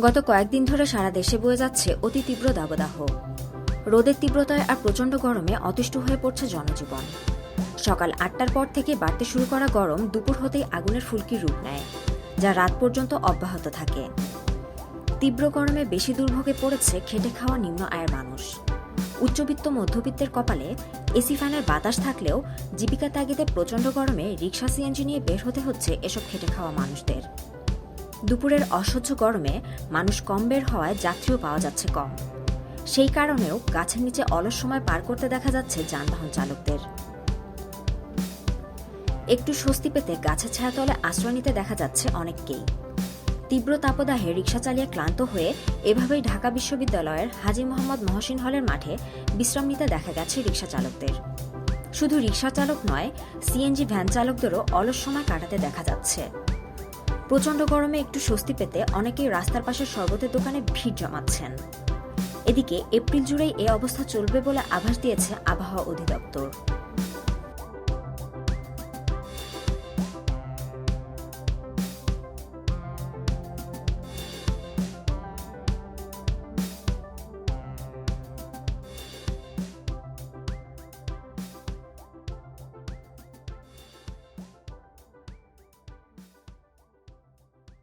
গত কয়েকদিন ধরে সারা দেশে বয়ে যাচ্ছে অতি তীব্র দাবদাহ। রোদের তীব্রতায় আর প্রচণ্ড গরমে অতিষ্ঠ হয়ে পড়ছে জনজীবন। সকাল ৮টার পর থেকে বাড়তে শুরু করা গরম দুপুর হতেই আগুনের ফুলকির রূপ নেয়, যা রাত পর্যন্ত অব্যাহত থাকে। তীব্র গরমে বেশি দুর্ভোগে পড়েছে খেটে খাওয়া নিম্ন আয়ের মানুষ। উচ্চবিত্ত মধ্যবিত্তের কপালে এসি ফ্যানের বাতাস থাকলেও জীবিকা তাগিদে প্রচণ্ড গরমে রিকশা সিএনজি নিয়ে বের হতে হচ্ছে এসব খেটে খাওয়া মানুষদের। দুপুরের অসহ্য গরমে মানুষ কম বের হওয়ায় যাত্রীও পাওয়া যাচ্ছে কম। সেই কারণেও গাছের নিচে অলস সময় পার করতে দেখা যাচ্ছে যানবাহন চালকদের। একটু স্বস্তি পেতে গাছের ছায়াতলে আশ্রয় নিতে দেখা যাচ্ছে অনেককেই। তীব্র তাপদাহে রিকশা চালিয়ে ক্লান্ত হয়ে এভাবেই ঢাকা বিশ্ববিদ্যালয়ের হাজী মোহাম্মদ মহসিন হলের মাঠে বিশ্রাম নিতে দেখা গেছে রিকশা চালকদের। শুধু রিকশা চালক নয়, সিএনজি ভ্যান চালকদেরও অলস সময় কাটাতে দেখা যাচ্ছে। প্রচণ্ড গরমে একটু স্বস্তি পেতে অনেকেই রাস্তার পাশের শরবতের দোকানে ভিড় জমাচ্ছেন। এদিকে এপ্রিল জুড়েই এ অবস্থা চলবে বলে আভাস দিয়েছে আবহাওয়া অধিদপ্তর।